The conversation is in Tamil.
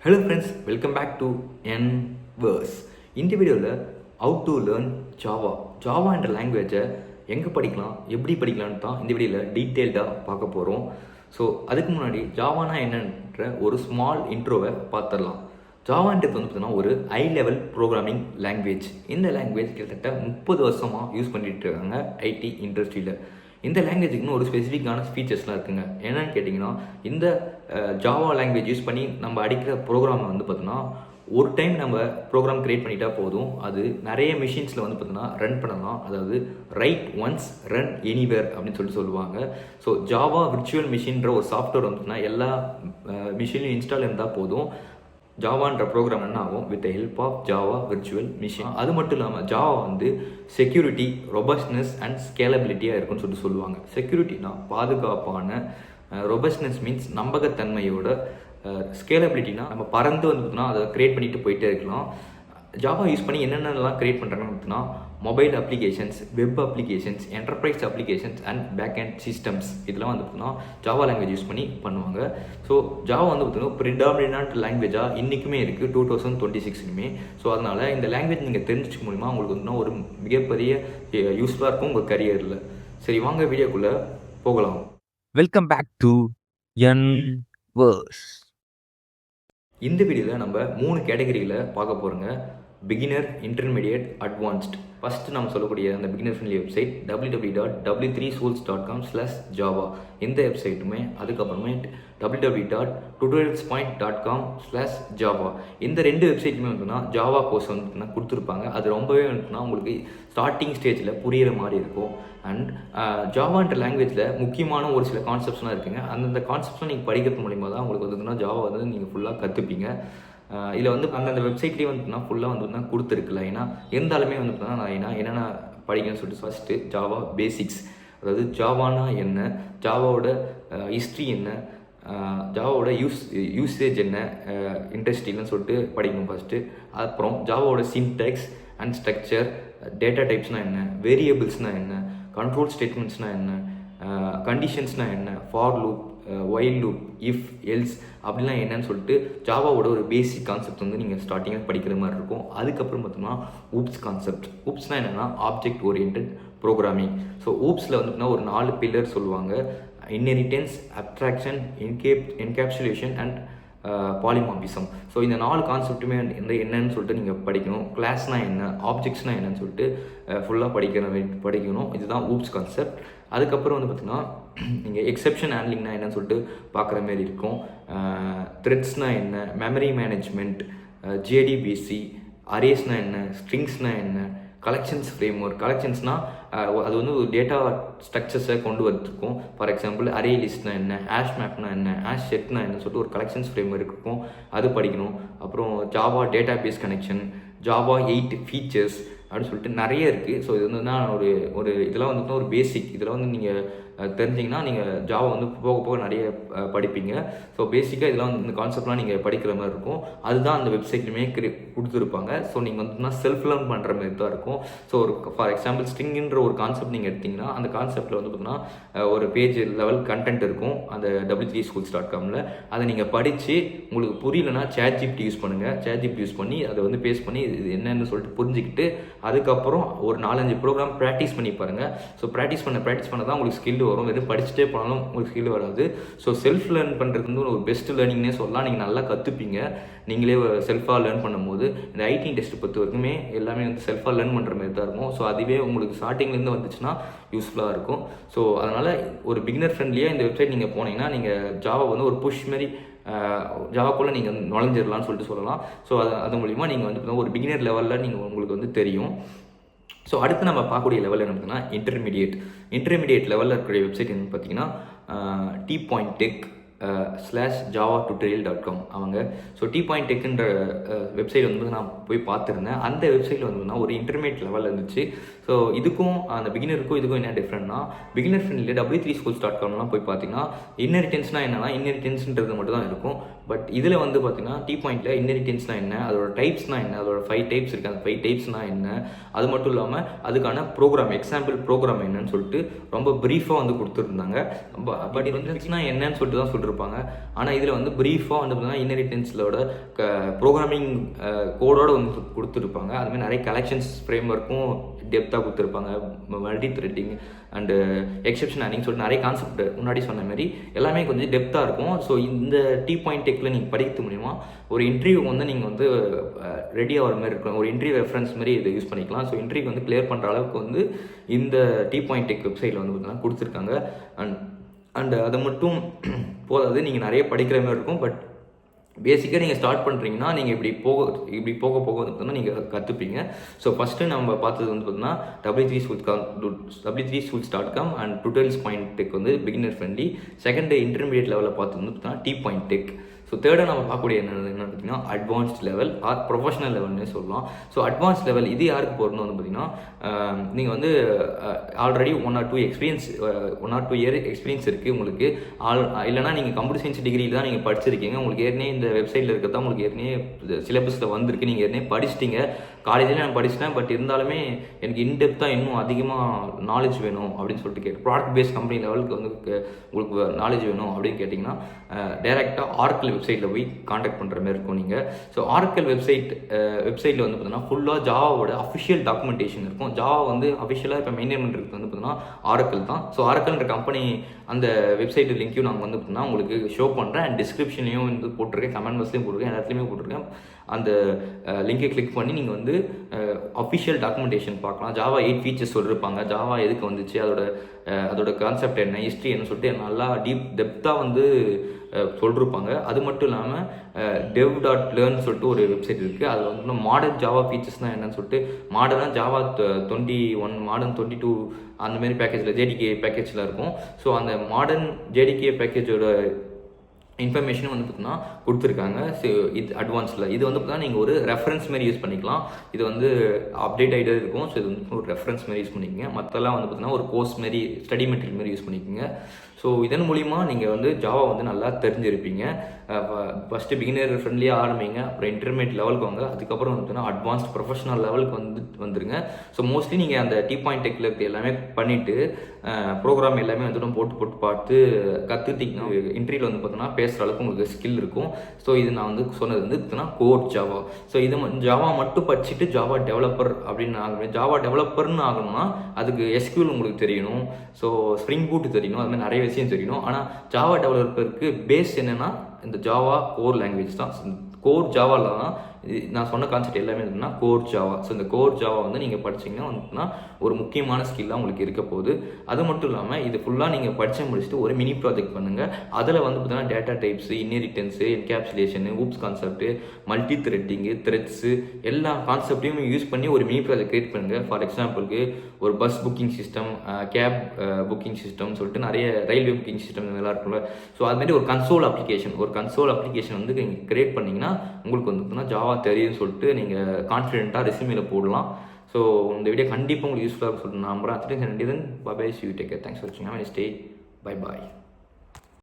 Hello friends, welcome back to Nverse. இந்த வீடியோவில் ஹவு டு லேர்ன் ஜாவா என்ற லாங்குவேஜை எங்கே படிக்கலாம், எப்படி படிக்கலான்னு தான் இந்த வீடியோவில் டீட்டெயில்டாக பார்க்க போகிறோம். ஸோ அதுக்கு முன்னாடி ஜாவானா என்னன்ற ஒரு ஸ்மால் இன்ட்ரோவை பார்த்துடலாம். ஜாவான்றது வந்து பார்த்தீங்கன்னா ஒரு ஹை லெவல் ப்ரோக்ராமிங் லாங்குவேஜ். இந்த லாங்குவேஜ் கிட்டத்தட்ட 30 வருஷமாக யூஸ் பண்ணிட்டு இருக்காங்க ஐடி இண்டஸ்ட்ரியில். இந்த லாங்குவேஜுக்குன்னு ஒரு ஸ்பெசிஃபிக்கான ஃபீச்சர்ஸ்லாம் இருக்குங்க. என்னென்னு கேட்டிங்கன்னா, இந்த ஜாவா லாங்குவேஜ் யூஸ் பண்ணி நம்ம அடிக்கிற ப்ரோக்ராமை வந்து பார்த்தோன்னா ஒரு டைம் நம்ம ப்ரோக்ராம் க்ரியேட் பண்ணிட்டா போதும், அது நிறைய மிஷின்ஸில் வந்து பார்த்தோன்னா ரன் பண்ணலாம். அதாவது ரைட் ஒன்ஸ் ரன் எனிவேர் அப்படின்னு சொல்லுவாங்க. ஸோ ஜாவா விர்ச்சுவல் மிஷின்ற ஒரு சாஃப்ட்வேர் வந்துட்டுனா எல்லா மிஷின்லையும் இன்ஸ்டால் இருந்தால் போதும், ஜாவான்ற ப்ரோக்ராம் என்ன ஆகும் with the help of Java virtual machine. அது மட்டும் இல்லாமல் ஜாவா வந்து செக்யூரிட்டி, ரொபஸ்ட்னஸ் அண்ட் ஸ்கேலபிலிட்டியாக இருக்குன்னு சொல்லுவாங்க. செக்யூரிட்டினா பாதுகாப்பான, ரொபஸ்ட்னஸ் மீன்ஸ் நம்பகத்தன்மையோட, ஸ்கேலபிலிட்டினா நம்ம பறந்து வந்து அதை க்ரியேட் பண்ணிட்டு போயிட்டே இருக்கலாம். ஜாவா யூஸ் பண்ணி என்னென்னலாம் க்ரியேட் பண்ணுறாங்கன்னா mobile applications, web applications, enterprise applications and back end systems, இதெல்லாம் வந்து பார்த்தீங்கன்னா ஜாவா லாங்குவேஜ் யூஸ் பண்ணி பண்ணுவாங்க. ஸோ ஜாவா வந்து பார்த்தீங்கன்னா ப்ரிடாமினன்ட் லாங்குவேஜாக இன்றைக்குமே இருக்குது 2026மே. ஸோ அதனால் இந்த லாங்குவேஜ் நீங்கள் தெரிஞ்சுக்க மூலிமா உங்களுக்கு வந்து ஒரு மிகப்பெரிய யூஸ்ஃபுல்லாக இருக்கும் உங்கள் கரியரில். சரி, வாங்க வீடியோக்குள்ளே போகலாம். Welcome back to Nverse. இந்த வீடியோவில் நம்ம 3 கேட்டகரியில் பார்க்க போகிறோங்க. Beginner, intermediate, advanced. ஃபஸ்ட்டு நம்ம சொல்லக்கூடிய அந்த பிகினர் ஃப்ரெண்ட்லி வெப்சைட் www.w3schools.com/java. இந்த வெப்சைட்டுமே, அதுக்கப்புறமே www.tutorialspoint.com/java. இந்த 2 வெப்சைட்டுமே வந்துன்னா ஜாவா கோர்ஸ் வந்து கொடுத்துருப்பாங்க. அது ரொம்பவே வந்துன்னா உங்களுக்கு ஸ்டார்டிங் ஸ்டேஜில் புரிகிற மாதிரி இருக்கும். அண்ட் ஜாவான்ற லாங்குவேஜில் முக்கியமான ஒரு சில கான்செப்ட்ஸ்லாம் இருக்குங்க. அந்தந்த கான்செப்ட்ஸ்லாம் நீங்கள் படிக்கிறது மூலிமா தான் உங்களுக்கு வந்துன்னா ஜாவா வந்து நீங்கள் ஃபுல்லாக கற்றுப்பீங்க. இதில் வந்து அந்தந்த வெப்சைட்லேயே வந்து ஃபுல்லாக வந்து கொடுத்துருக்குல்ல. ஏன்னா இருந்தாலுமே வந்து நான் என்னென்ன படிக்கணும்னு சொல்லிட்டு ஃபஸ்ட்டு ஜாவா பேசிக்ஸ், அதாவது ஜாவானா என்ன, ஜாவாவோட ஹிஸ்ட்ரி என்ன, ஜாவாவோட யூசேஜ் என்ன, இண்டஸ்ட்ரியில்னு சொல்லிட்டு படிக்கணும் ஃபஸ்ட்டு. அப்புறம் ஜாவாவோட சின்டெக்ஸ் அண்ட் ஸ்ட்ரக்சர், டேட்டா டைப்ஸ்னால் என்ன, வேரியபிள்ஸ்னால் என்ன, கண்ட்ரோல் ஸ்டேட்மெண்ட்ஸ்னால் என்ன, கண்டிஷன்ஸ்னால் என்ன, for loop, while loop, if, else அப்படிலாம் என்னன்னு சொல்லிட்டு ஜாவாவோட ஒரு பேசிக் கான்செப்ட் வந்து நீங்கள் ஸ்டார்டிங்காக படிக்கிற மாதிரி இருக்கும். அதுக்கப்புறம் பார்த்தோம்னா ஊப்ஸ் கான்செப்ட். ஊப்ஸ்னால் என்னென்னா ஆப்ஜெக்ட் ஓரியன்ட் ப்ரோக்ராமிங். ஸோ ஊப்ஸில் வந்துட்டுனா ஒரு 4 பில்லர் சொல்லுவாங்க. Inheritance, abstraction, encapsulation and polymorphism. So இந்த 4 கான்செப்ட்டுமே என்னன்னு சொல்லிட்டு நீங்கள் படிக்கணும். கிளாஸ்னால் என்ன, ஆப்ஜெக்ட்ஸ்னால் என்னன்னு சொல்லிட்டு ஃபுல்லாக படிக்கணும். இதுதான் ஊப்ஸ் கான்செப்ட். அதுக்கப்புறம் வந்து பார்த்திங்கன்னா நீங்கள் எக்ஸெப்ஷன் ஹேண்ட்லிங்னா என்னன்னு சொல்லிட்டு பார்க்குற மாரி இருக்கும். த்ரெட்ஸ்னால் என்ன, மெமரி மேனேஜ்மெண்ட், ஜேடிபிசி, அரேஸ்னால் என்ன, ஸ்ட்ரிங்ஸ்னால் என்ன, கலெக்ஷன்ஸ் ஃப்ரேம் ஒர்க். கலெக்ஷன்ஸ்னால் அது வந்து ஒரு டேட்டா ஸ்ட்ரக்சர்ஸை கொண்டு வந்துருக்கும். ஃபார் எக்ஸாம்பிள் அரே லிஸ்ட்னா என்ன, ஆஷ் மேப்னா என்ன, ஆஷ் செட்னா என்ன சொல்லிட்டு ஒரு கலெக்ஷன்ஸ் ஃப்ரேம் ஒர்க் இருக்கும், அது படிக்கணும். அப்புறம் Java database connection, Java 8 features அப்படின்னு சொல்லிட்டு நிறைய இருக்குது. ஸோ இது வந்து ஒரு இதெல்லாம் வந்துட்டு ஒரு பேசிக். இதெல்லாம் வந்து நீங்கள் தெரிஞ்சிங்கன்னா நீங்கள் ஜாவா வந்து போக போக நிறைய படிப்பீங்க. ஸோ பேசிக்காக இதெல்லாம் வந்து இந்த கான்செப்ட்லாம் நீங்கள் படிக்கிற மாதிரி இருக்கும். அதுதான் அந்த வெப்சைட்லையுமே கொடுத்துருப்பாங்க. ஸோ நீங்கள் வந்துன்னா செல்ஃப் லேர்ன் பண்ணுற மாதிரி தான் இருக்கும். ஸோ ஒரு ஃபார் எக்ஸாம்பிள் ஸ்ட்ரிங்குன்ற ஒரு கான்செப்ட் நீங்கள் எடுத்திங்கன்னா அந்த கான்செப்ட்டில் வந்து பார்த்தீங்கன்னா ஒரு பேஜ் லெவல் கண்டென்ட் இருக்கும் அந்த w3schools.comல. அதை நீங்கள் படித்து உங்களுக்கு புரியலன்னா ChatGPT யூஸ் பண்ணுங்கள். ChatGPT யூஸ் பண்ணி அதை வந்து பேஸ் பண்ணி இது என்னென்னு சொல்லிட்டு புரிஞ்சுக்கிட்டு அதுக்கப்புறம் ஒரு 4-5 ப்ரோக்ராம் ப்ராக்டிஸ் பண்ணி பாருங்கள். ஸோ ப்ராக்டிஸ் பண்ண தான் உங்களுக்கு ஸ்கில் வரும். வெறும் படிச்சுட்டே போனாலும் உங்களுக்கு ஸ்கில் வராது. ஸோ செல்ஃப் லேர்ன் பண்ணுறது வந்து ஒரு பெஸ்ட் லேர்னிங்னே சொல்லலாம். நீங்கள் நல்லா கற்றுப்பீங்க நீங்களே செல்ஃபாக லேர்ன் பண்ணும்போது. இந்த ஐடி இண்டஸ்ட்ரி பொறுத்த வரைக்குமே எல்லாமே வந்து செல்ஃபாக லேர்ன் பண்ணுற மாதிரி தான் இருக்கும். ஸோ அதுவே உங்களுக்கு ஸ்டார்டிங்லேருந்து வந்துச்சுன்னா யூஸ்ஃபுல்லாக இருக்கும். ஸோ அதனால் ஒரு பிகினர் ஃப்ரெண்ட்லியாக இந்த வெப்சைட் நீங்கள் போனீங்கன்னா நீங்கள் ஜாவா வந்து ஒரு புஷ் மாரி ஜாவாக்குள்ளே நீங்கள் நுழைஞ்சிடலான்னு சொல்லிட்டு சொல்லலாம். ஸோ அது மூலிமா நீங்கள் வந்து ஒரு பிகினர் லெவலில் உங்களுக்கு வந்து தெரியும். ஸோ அடுத்து நம்ம பார்க்கக்கூடிய லெவல் என்ன பார்த்தீங்கன்னா இன்டர்மீடியட் லெவலில் இருக்கக்கூடிய வெப்சைட் என்னன்னு பார்த்தீங்கன்னா t.tech/java-tutorial.com அவங்க. ஸோ t.tech வெப்சைட் வந்து நான் போய் பார்த்துருந்தேன். அந்த வெப்சைட்டில் வந்து ஒரு இன்டர்மீடியட் லெவலில் இருந்துச்சு. ஸோ இதுக்கும் அந்த பிகினருக்கும் இதுக்கும் என்ன டிஃப்ரெண்ட்னா, பிகினர் ஃப்ரெண்ட்லியில் w3schools.comலாம் போய் பார்த்தீங்கன்னா இன்ஹெரிட்டன்ஸ்னால் என்னென்னா இன்ஹெரிட்டன்ஸ்ன்றது மட்டும் தான் இருக்கும். பட் இதில் வந்து பார்த்தீங்கன்னா T பாயிண்டில் இன்ஹெரிட்டன்ஸ்னால் என்ன, அதோட டைப்ஸ்னால் என்ன, அதோட 5 டைப்ஸ் இருக்குது, அந்த 5 டைப்ஸ்னால் என்ன, அது மட்டும் இல்லாமல் அதுக்கான ப்ரோக்ராம் எக்ஸாம்பிள் ப்ரோக்ராம் என்னன்னு சொல்லிட்டு ரொம்ப ப்ரீஃபாக வந்து கொடுத்துருந்தாங்க. பட் இன்ஹெரிட்டன்ஸ்னால் என்னன்னு சொல்லிட்டு தான் சொல்லியிருப்பாங்க. ஆனால் இதில் வந்து ப்ரீஃபாக வந்து பார்த்தீங்கன்னா இன்ஹெரிட்டன்ஸோட ப்ரோக்ராமிங் கோடோடு வந்து கொடுத்துருப்பாங்க. அதுமாதிரி நிறைய கலெக்ஷன்ஸ் ஃப்ரேம் ஒர்க்கும் டெப்த்தாக கொடுத்துருப்பாங்க. Multi threading and exception handing சொல்லிட்டு நிறைய கான்செப்ட் முன்னாடி சொன்ன மாதிரி எல்லாமே கொஞ்சம் டெப்த்தாக இருக்கும். ஸோ இந்த T பாயிண்ட் டெக்கில் நீங்கள் படிக்கிறது மூலிமா ஒரு இன்டர்வியூ வந்து நீங்கள் வந்து ரெடி ஆகிற மாதிரி இருக்கும். ஒரு இன்டர்வியூ ரெஃபரன்ஸ் மாதிரி இதை யூஸ் பண்ணிக்கலாம். ஸோ இன்டர்வியூ வந்து கிளியர் பண்ணுற அளவுக்கு வந்து இந்த T பாயிண்ட் டெக் வெப்சைட்டில் வந்து பார்த்தீங்கன்னா கொடுத்துருக்காங்க. அண்ட் அதை மட்டும் போதாது, நீங்கள் நிறைய படிக்கிற மாதிரி இருக்கும். பட் பேசிக்காக நீங்கள் ஸ்டார்ட் பண்ணுறீங்கன்னா நீங்கள் இப்படி போக போக வந்து பார்த்தீங்கன்னா நீங்கள் கற்றுப்பீங்க. ஸோ ஃபஸ்ட்டு நம்ம பார்த்தது வந்து பார்த்தீங்கன்னா w3schools.com and tutorials point tech வந்து பிகினர் ஃப்ரெண்ட்லி. செகண்ட் இன்டர்மீடியட் லெவலில் பார்த்தது வந்து பார்த்தீங்கன்னா T பாயிண்ட் டெக். ஸோ தேர்டாக நம்ம பார்க்கக்கூடிய என்னென்னு பார்த்தீங்கன்னா அட்வான்ஸ்ட் லெவல் ஆர் ப்ரொஃபஷனல் லெவல்னே சொல்லலாம். ஸோ அட்வான்ஸ்ட் லெவல் இது யாருக்கு போகிறதுன்னு வந்து பார்த்தீங்கன்னா நீங்கள் வந்து ஆல்ரெடி 1 or 2 இயர் எக்ஸ்பீரியன்ஸ் இருக்குது உங்களுக்கு. இல்லைனா நீங்கள் கம்ப்யூட்டர் சயின்ஸ் டிகிரியில் தான் நீங்கள் படிச்சிருக்கீங்க. உங்களுக்கு ஏற்கனவே இந்த வெப்சைட்டில் இருக்கிறதா உங்களுக்கு ஏற்கனவே சிலபஸில் வந்திருக்கு, நீங்கள் ஏற்கனவே படிச்சிட்டிங்க. காலேஜில் நான் படிச்சிட்டேன், பட் இருந்தாலுமே எனக்கு இன்டெப்த்தாக இன்னும் அதிகமாக நாலேஜ் வேணும் அப்படின்னு சொல்லிட்டு ப்ராடக்ட் பேஸ்ட் கம்பெனி லெவலுக்கு வந்து உங்களுக்கு நாலேஜ் வேணும் அப்படின்னு கேட்டிங்கன்னா டைரெக்டாக ஆர்க்கல் வெப்சைட்டில் போய் காண்டாக்ட் பண்ணுற மாதிரி இருக்கும் நீங்கள். ஸோ ஆர்க்கல் வெப்சைட்டில் வந்து பார்த்தீங்கன்னா ஃபுல்லாக ஜாவாவோட அஃபிஷியல் டாக்குமெண்டேஷன் இருக்கும். ஜாவா வந்து அஃபிஷியலாக இப்போ மெயின்டைன் பண்ணுறது வந்து பார்த்தீங்கன்னா ஆரக்கிள் தான். ஸோ ஆரக்கிள்ன்ற கம்பெனி அந்த வெப்சைட் லிங்க்கையும் நாங்கள் வந்து பார்த்தீங்கன்னா உங்களுக்கு ஷோ பண்ணுறேன். அண்ட் டிஸ்கிரிப்ஷன்லையும் வந்து போட்டிருக்கேன், கமெண்ட் பாக்ஸ்லையும் போட்டிருக்கேன், எல்லாத்துலேயுமே போட்டிருக்கேன். அந்த லிங்கை கிளிக் பண்ணி நீங்கள் வந்து அஃபிஷியல் டாக்குமெண்டேஷன் பார்க்கலாம். ஜாவா 8 ஃபீச்சர்ஸ் சொல்லியிருப்பாங்க. ஜாவா எதுக்கு வந்துச்சு, அதோட கான்செப்ட் என்ன, ஹிஸ்ட்ரி என்ன சொல்லிட்டு நல்லா டெப்த்தாக வந்து சொல்லியிருப்பாங்க. அது மட்டும் இல்லாமல் dev.learn சொல்லிட்டு ஒரு வெப்சைட் இருக்குது. அதில் வந்து மாடர்ன் ஜாவா ஃபீச்சர்ஸ்னால் என்னன்னு சொல்லிட்டு மாடர்னாக ஜாவா 21 மாடர்ன் 22 அந்தமாரி பேக்கேஜில் JDK பேக்கேஜில் இருக்கும். ஸோ அந்த மாடர்ன் JDK பேக்கேஜோட இன்ஃபர்மேஷனும் வந்து பார்த்தீங்கன்னா கொடுத்துருக்காங்க. ஸோ இது அட்வான்ஸில் இது வந்து பார்த்தீங்கன்னா நீங்கள் ஒரு ரெஃபரன்ஸ் மாரி யூஸ் பண்ணிக்கலாம். இது வந்து அப்டேட் ஆகிட்டே இருக்கும். ஸோ இது வந்து ஒரு ரெஃபரன்ஸ் மாரி யூஸ் பண்ணிக்கோங்க. மற்றெல்லாம் வந்து பார்த்தீங்கன்னா ஒரு கோர்ஸ் மாரி ஸ்டடி மெட்டீரியல் மாரி யூஸ் பண்ணிக்கோங்க. ஸோ இதன் மூலிமா நீங்கள் வந்து ஜாவா வந்து நல்லா தெரிஞ்சிருப்பீங்க. ஃபஸ்ட்டு பிகினர் ஃப்ரெண்ட்லியாக ஆரம்பிங்க, அப்புறம் இன்டர்மீடியட் லெவலுக்கு வாங்க, அதுக்கப்புறம் வந்து அட்வான்ஸ்ட் ப்ரொஃபஷனல் லெவலுக்கு வந்துருங்க. ஸோ மோஸ்ட்லி நீங்கள் அந்த T பாயிண்ட் டெக்கில் எல்லாமே பண்ணிவிட்டு ப்ரோக்ராம் எல்லாமே வந்து போட்டு பார்த்து கற்றுட்டிங்கன்னா இன்டர்வியூவில் வந்து பார்த்தீங்கன்னா பேசுகிற அளவுக்கு உங்களுக்கு ஸ்கில் இருக்கும். ஸோ இது நான் வந்து சொன்னது வந்து பார்த்தீங்கன்னா கோர் ஜாவா. ஸோ இது ஜாவா மட்டும் படிச்சுட்டு ஜாவா டெவலப்பர் அப்படின்னு ஆகணும். ஜாவா டெவலப்பர்னு ஆகணும்னா அதுக்கு SQL உங்களுக்கு தெரியணும். ஸோ ஸ்ப்ரிங் பூட் தெரியணும். அது மாதிரி நிறைய விஷயம் தெரியணும். ஆனால் ஜாவா டெவலப்பருக்கு பேஸ் என்னென்னா இந்த ஜாவா கோர் லாங்குவேஜ் தான். கோர் ஜாவாவில் தான் நான் சொன்ன கான்செப்ட் எல்லாமே இருக்குன்னா கோர் ஜாவா. ஸோ இந்த கோர் ஜாவா வந்து நீங்கள் படிச்சிங்கன்னா வந்துன்னா ஒரு முக்கியமான ஸ்கில்லாக உங்களுக்கு இருக்க போகுது. அது மட்டும் இல்லாமல் இது ஃபுல்லாக நீங்கள் படித்து முடிச்சுட்டு ஒரு மினி ப்ராஜெக்ட் பண்ணுங்கள். அதில் வந்து பார்த்தீங்கன்னா data types, inheritance, encapsulation, oops concept, multi threading, threads எல்லா கான்செப்டையும் யூஸ் பண்ணி ஒரு மினி ப்ராஜெக்ட் கிரியேட் பண்ணுங்கள். ஃபார் எக்ஸாம்பிளுக்கு ஒரு bus booking system, cab booking system சொல்லிட்டு நிறைய ரயில்வே புக்கிங் சிஸ்டம் இதெல்லாம் இருக்கும்ல. ஸோ அதுமாதிரி ஒரு கன்சோல் அப்ளிகேஷன் வந்து நீங்கள் கிரியேட் பண்ணிங்கன்னா உங்களுக்கு வந்து பார்த்தீங்கன்னா ஜாவா தெரியும்னு சொல்லிட்டு நீங்கள் கான்ஃபிடென்ட்டாக ரெஸ்யூமில் போடலாம். ஸோ இந்த வீடியோ கண்டிப்பாக உங்களுக்கு யூஸ்ஃபுல்லாக சொல்லிட்டு நான் நம்புறேன். அத்தனை நன்றி. Bye bye, see you take care. Thanks for வாட்சிங். Have a nice day. Bye bye.